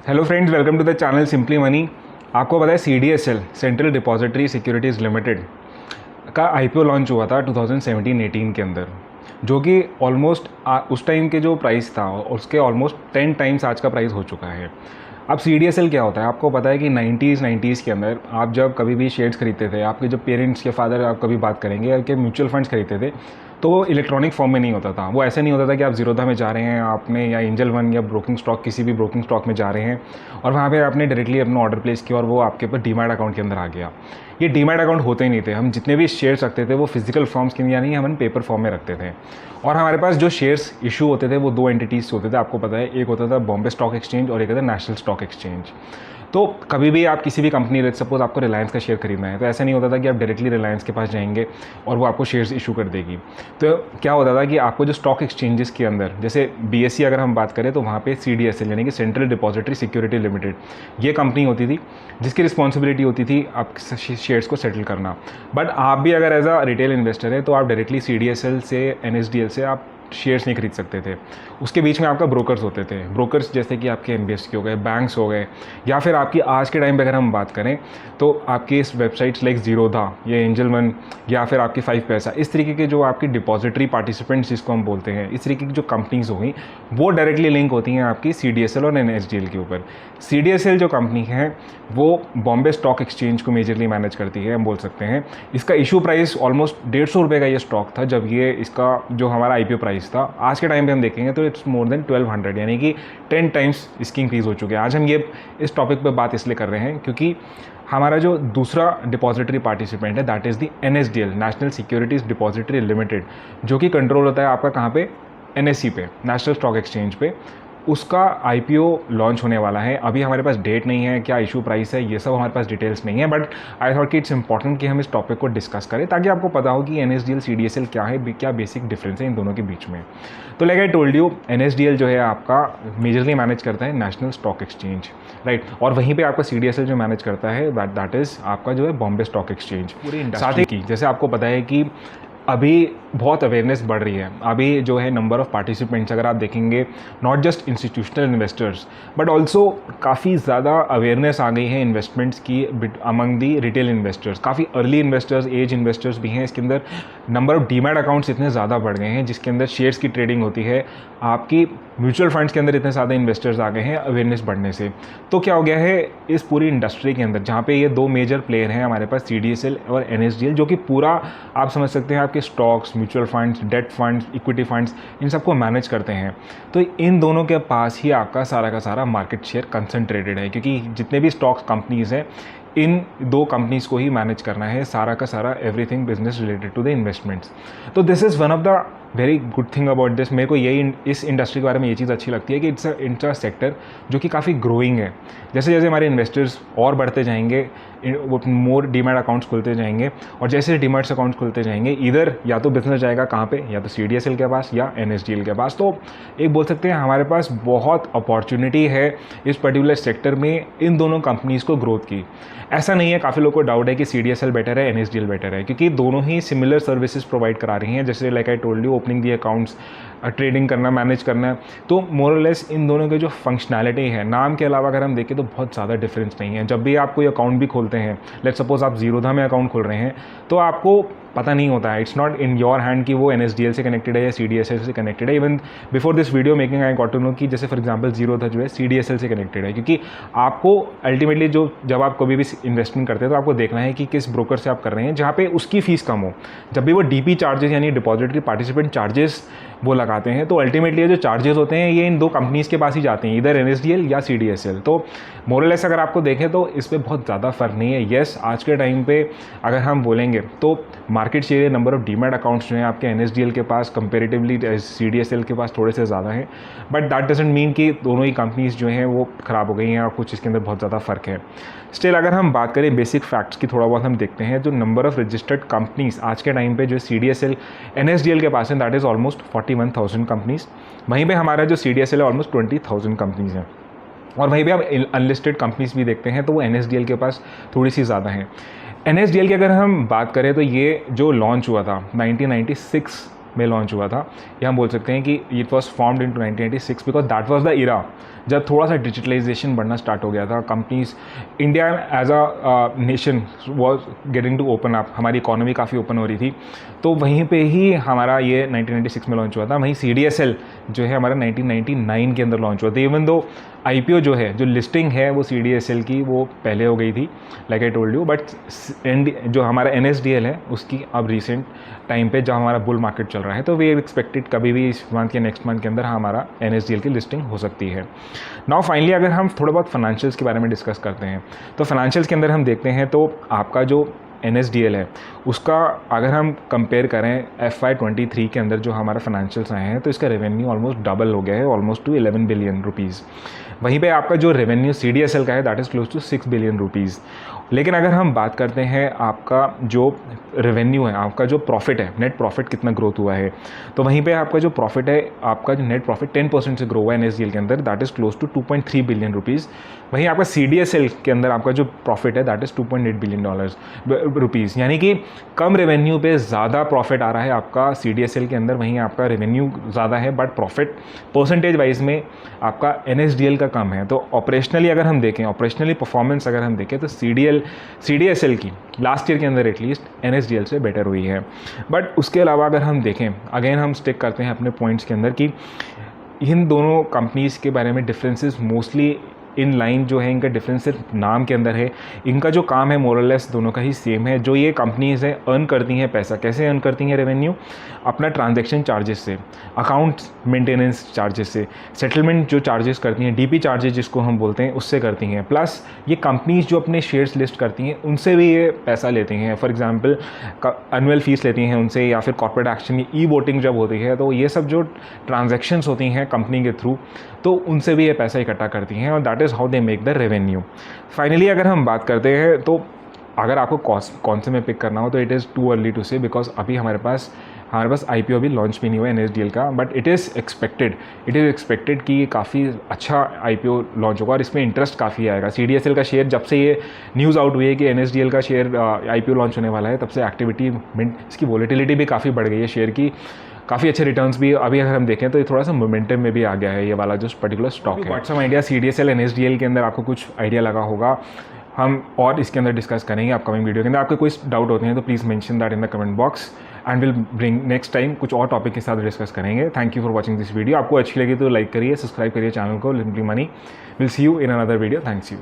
Hello friends, welcome to the channel simply money. आपको पता है CDSL central depository securities limited का IPO launch हुआ था 2017-18 के अंदर, जो कि ऑलमोस्ट उस टाइम के जो प्राइस था उसके ऑलमोस्ट 10 टाइम्स आज का प्राइस हो चुका है। अब CDSL क्या होता है, आपको पता है कि 90s के अंदर आप जब कभी भी शेयर्स खरीदते थे, आपके जो पेरेंट्स के फादर आप कभी बात करेंगे कि म्यूचुअल फंड्स खरीदते थे, तो वो इलेक्ट्रॉनिक फॉर्म में नहीं होता था। वो ऐसे नहीं होता था कि आप जीरोधा में जा रहे हैं आपने, या एंजल वन या ब्रोकिंग स्टॉक, किसी भी ब्रोकिंग स्टॉक में जा रहे हैं और वहाँ पे आपने डायरेक्टली अपना ऑर्डर प्लेस किया और वो आपके पास डीमैट अकाउंट के अंदर आ गया। ये डीमैट अकाउंट होते ही नहीं थे। हम जितने भी शेयर्स रखते थे वो फिजिकल फॉर्म्स के, यानी हम पेपर फॉर्म में रखते थे। और हमारे पास जो शेयर्स इशू होते थे वो दो एंटिटीज़ होते थे, आपको पता है। एक होता था बॉम्बे स्टॉक एक्सचेंज और एक होता था नेशनल स्टॉक एक्सचेंज। तो कभी भी आप किसी भी कंपनी, सपोज आपको रिलायंस का शेयर खरीदना है, तो ऐसा नहीं होता था कि आप डायरेक्टली रिलायंस के पास जाएंगे और वो आपको शेयर्स इशू कर देगी। तो क्या होता था कि आपको जो स्टॉक एक्सचेंजेस के अंदर, जैसे BSE अगर हम बात करें, तो वहाँ पे CDSL यानी कि सेंट्रल डिपॉजिटरी सिक्योरिटी लिमिटेड, ये कंपनी होती थी जिसकी रिस्पॉन्सिबिलिटी होती थी आप शेयर्स को सेटल करना। बट आप भी अगर एज अ रिटेल इन्वेस्टर है तो आप डायरेक्टली CDSL से, NSDL से आप शेयर्स नहीं खरीद सकते थे। उसके बीच में आपका ब्रोकर्स होते थे। ब्रोकर्स जैसे कि आपके NBFC हो गए, बैंक्स हो गए, या फिर आपकी आज के टाइम पे अगर हम बात करें तो आपकी इस वेबसाइट्स लाइक जीरोधा या एंजल वन या फिर आपकी 5 पैसा, इस तरीके के जो आपकी डिपॉजिटरी पार्टिसिपेंट्स जिसको हम बोलते हैं, इस तरीके की जो कंपनीज हो गई, वो डायरेक्टली लिंक होती हैं आपकी CDSL और NSDL के ऊपर। CDSL जो कंपनी है वो बॉम्बे स्टॉक एक्सचेंज को मेजरली मैनेज करती है, हम बोल सकते हैं। इसका इशू प्राइस ऑलमोस्ट 150 रुपये का ये स्टॉक था जब ये, इसका जो हमारा IPO प्राइस था। आज के टाइम पे हम देखेंगे तो इट्स मोर देन 1200, यानी कि 10 टाइम्स इसकी इंक्रीज़ हो चुकी है। आज हम ये इस टॉपिक पे बात इसलिए कर रहे हैं क्योंकि हमारा जो दूसरा डिपॉजिटरी पार्टिसिपेंट है, that is the NSDL, national securities depository limited, जो कि कंट्रोल होता है आपका कहाँ पे, NSE पे, नेशनल स्टॉक एक्सचेंज पे। उसका IPO लॉन्च होने वाला है। अभी हमारे पास डेट नहीं है, क्या इशू प्राइस है, ये सब हमारे पास डिटेल्स नहीं है, बट आई थॉट कि इट्स इंपॉर्टेंट कि हम इस टॉपिक को डिस्कस करें ताकि आपको पता हो कि NSDL CDSL क्या है, क्या बेसिक डिफरेंस है इन दोनों के बीच में। तो like I told you, NSDL जो है आपका मेजरली मैनेज करता है नेशनल स्टॉक एक्सचेंज, राइट, और वहीं पे आपका CDSL जो मैनेज करता है दैट इज़ आपका जो है बॉम्बे स्टॉक एक्सचेंज। पूरी साथ ही की, जैसे आपको पता है कि अभी बहुत अवेयरनेस बढ़ रही है। अभी जो है नंबर ऑफ़ पार्टिसिपेंट्स अगर आप देखेंगे, not just institutional investors but also काफ़ी ज़्यादा अवेयरनेस आ गई है इन्वेस्टमेंट्स की अमंग दी रिटेल इन्वेस्टर्स। काफ़ी अर्ली इन्वेस्टर्स, एज इन्वेस्टर्स भी हैं इसके अंदर। नंबर ऑफ़ डीमैट अकाउंट्स इतने ज़्यादा बढ़ गए हैं जिसके अंदर शेयर्स की ट्रेडिंग होती है। आपकी म्यूचुअल फंड्स के अंदर इतने ज़्यादा इन्वेस्टर्स आ गए हैं अवेयरनेस बढ़ने से। तो क्या हो गया है इस पूरी इंडस्ट्री के अंदर, जहाँ पे ये दो मेजर प्लेयर हैं हमारे पास, CDSL और NSDL, जो कि पूरा आप समझ सकते हैं आपके stocks, mutual funds, debt funds, equity funds, इन सबको मैनेज करते हैं। तो इन दोनों के पास ही आपका सारा का सारा मार्केट शेयर कंसंट्रेटेड है, क्योंकि जितने भी स्टॉक्स कंपनीज़ हैं, इन दो कंपनीज़ को ही मैनेज करना है सारा का सारा, everything business related to the investments. तो this is one of the very good thing about this. मेरे को यही इस इंडस्ट्री के बारे में ये चीज़ अच्छी लगती है कि इट्स अ सेक्टर जो कि काफ़ी ग्रोइंग है। जैसे जैसे हमारे इन्वेस्टर्स और बढ़ते जाएंगे, वो मोर डीमैट अकाउंट्स खुलते जाएंगे, और जैसे डीमैट अकाउंट्स खुलते जाएंगे, इधर या तो बिजनेस जाएगा कहाँ पे, या तो CDSL के पास या NSDL के पास। तो एक बोल सकते हैं हमारे पास बहुत अपॉर्चुनिटी है इस पर्टिकुलर सेक्टर में इन दोनों कंपनीज़ को ग्रोथ की। ऐसा नहीं है, काफ़ी लोगों को डाउट है कि CDSL बेटर है, NSDL बेटर है, क्योंकि दोनों ही सिमिलर सर्विसेज प्रोवाइड करा रही हैं। जैसे like I told you, opening the accounts, trading करना, मैनेज करना, तो मोर और लेस इन दोनों के जो फंक्शनैलिटी है, नाम के अलावा अगर हम देखें तो बहुत ज़्यादा डिफरेंस नहीं है। जब भी आप कोई अकाउंट भी खोलते हैं, लेट्स सपोज आप जीरोधा में अकाउंट खोल रहे हैं, तो आपको पता नहीं होता है, it's not in your hand कि वो NSDL से कनेक्टेड है या CDSL से कनेक्टेड है। Even before this video making I got to know कि जैसे फॉर एग्जांपल जीरोधा जो है CDSL से कनेक्टेड है, क्योंकि आपको अल्टीमेटली जो, जब आप कभी भी इन्वेस्टमेंट करते हैं तो आपको देखना है कि किस ब्रोकर से आप कर रहे हैं जहाँ पे उसकी फ़ीस कम हो। जब भी वो DP चार्जेस यानी डिपॉजिटरी पार्टिसिपेंट चार्जेस वो लगाते हैं, तो अल्टीमेटली जो चार्जेस होते हैं ये इन दो कंपनीज़ के पास ही जाते हैं, इधर NSDL या CDSL। तो मोरलेस अगर आपको देखें तो इस पर बहुत ज़्यादा फ़र्क नहीं है। येस, आज के टाइम पे अगर हम बोलेंगे तो market share, number of demat accounts जो हैं आपके NSDL के पास कंपेरेटिवली CDSL के पास थोड़े से ज़्यादा हैं, बट दैट डजंट मीन कि दोनों ही कंपनीज़ जो हैं वो ख़राब हो गई हैं और कुछ इसके अंदर बहुत ज़्यादा फ़र्क है। स्टिल अगर हम बात करें बेसिक फैक्ट्स की, थोड़ा बहुत हम देखते हैं, जो नंबर ऑफ़ रजिस्टर्ड कंपनीज़ आज के टाइम पे जो CDSL NSDL के पास है, दैट इज़ ऑलमोस्ट 41,000 कंपनीज़। वहीं पे हमारा जो CDSL है ऑलमोस्ट 20,000 कंपनीज़ हैं। और वहीं पे आप अनलिस्टेड कंपनीज़ भी देखते हैं तो वो NSDL के पास थोड़ी सी ज़्यादा हैं। NSDL की अगर हम बात करें तो ये जो लॉन्च हुआ था 1996 में लॉन्च हुआ था, या हम बोल सकते हैं कि it was formed in 1986 because that was the era जब थोड़ा सा डिजिटलाइजेशन बढ़ना स्टार्ट हो गया था। Companies, India as a nation was getting to open up, हमारी इकोनॉमी काफ़ी ओपन हो रही थी, तो वहीं पे ही हमारा ये 1996 में लॉन्च हुआ था। वहीं CDSL जो है हमारा 1999 के अंदर लॉन्च हुआ था। इवन दो IPO जो है, जो लिस्टिंग है वो CDSL की वो पहले हो गई थी, like I told you, but जो हमारा NSDL है उसकी अब रिसेंट टाइम पे जब हमारा बुल मार्केट चल रहा है, तो वी एक्सपेक्टेड कभी भी इस मंथ या नेक्स्ट मंथ के अंदर हमारा NSDL की लिस्टिंग हो सकती है। नाउ फाइनली अगर हम थोड़ा बहुत फाइनेंशियल्स के बारे में डिस्कस करते हैं, तो फाइनेंशियल्स के अंदर हम देखते हैं तो आपका जो NSDL है उसका अगर हम कंपेयर करें FY23 के अंदर जो हमारा फाइनेंशियल्स आए हैं, तो इसका रेवेन्यू ऑलमोस्ट डबल हो गया है, ऑलमोस्ट टू 11 बिलियन रुपीज़। वहीं पे आपका जो रेवेन्यू CDSL का है that is close to 6 billion rupees. लेकिन अगर हम बात करते हैं आपका जो रेवेन्यू है, आपका जो प्रॉफिट है, नेट प्रॉफिट कितना ग्रोथ हुआ है, तो वहीं पे आपका जो प्रॉफिट है, आपका जो नेट प्रॉफिट 10% से ग्रो हुआ है NSDL के अंदर, that is close to 2.3 billion rupees. वहीं आपका CDSL के अंदर आपका जो प्रॉफिट है दैट इज़ 2.8 बिलियन रुपीज़, यानी कि कम रेवेन्यू पे ज़्यादा प्रॉफिट आ रहा है आपका CDSL के अंदर। वहीं आपका रेवेन्यू ज़्यादा है बट प्रॉफिट परसेंटेज वाइज में आपका NSDL का कम है। तो ऑपरेशनली अगर हम देखें, ऑपरेशनली परफॉर्मेंस अगर हम देखें, तो CDSL की लास्ट ईयर के अंदर एटलीस्ट NSDL से बेटर हुई है। बट उसके अलावा अगर हम देखें, अगेन हम स्टिक करते हैं अपने पॉइंट्स के अंदर कि इन दोनों कंपनीज़ के बारे में डिफरेंसेस मोस्टली इन लाइन जो है, इनका डिफरेंस सिर्फ नाम के अंदर है। इनका जो काम है मोरलेस दोनों का ही सेम है। जो ये कंपनीज़ हैं अर्न करती हैं पैसा, कैसे अर्न करती हैं रेवेन्यू? अपना ट्रांजैक्शन चार्जेस से, अकाउंट मेंटेनेंस चार्जेस से, सेटलमेंट जो चार्जेस करती हैं, DP चार्जेस जिसको हम बोलते हैं, उससे करती हैं। प्लस ये कंपनीज़ जो अपने शेयर्स लिस्ट करती हैं उनसे भी ये पैसा लेती हैं। फॉर एग्जांपल एनुअल फीस लेती हैं उनसे, या फिर कॉर्पोरेट एक्शन, ई-वोटिंग जब होती है, तो ये सब जो ट्रांजैक्शंस होती हैं कंपनी के थ्रू, तो उनसे भी ये पैसा इकट्ठा करती हैं, और that is how they make the revenue. Finally अगर हम बात करते हैं, तो अगर आपको कौन से में पिक करना हो, तो it is too early to say, because अभी हमारे पास IPO अभी लॉन्च भी नहीं हुआ है NSDL का। बट इट इज़ एक्सपेक्टेड कि काफ़ी अच्छा IPO लॉन्च होगा और इसमें इंटरेस्ट काफ़ी आएगा। CDSL का शेयर, जब से ये न्यूज़ आउट हुई है कि NSDL का शेयर IPO लॉन्च होने वाला है, तब से एक्टिविटी, इसकी वॉलेटिलिटी भी काफ़ी बढ़ गई है शेयर की, काफ़ी अच्छे रिटर्न्स भी अभी अगर हम देखें तो ये थोड़ा सा मोमेंटम में भी आ गया है ये वाला जो पर्टिकुलर स्टॉक है। व्हाट्सअप आइडिया CDSL NSDL के अंदर आपको कुछ आइडिया लगा होगा, हम और इसके अंदर डिस्कस करेंगे अपकमिंग वीडियो के अंदर। आपके कोई डाउट होते हैं तो please mention that in the comment box, and will bring next time कुछ और टॉपिक के साथ डिस्कस करेंगे। Thank you for watching this video. आपको अच्छी लगी तो लाइक करिए, सब्सक्राइब करिए चैनल को, simply money. Will see you in another video. Thanks you.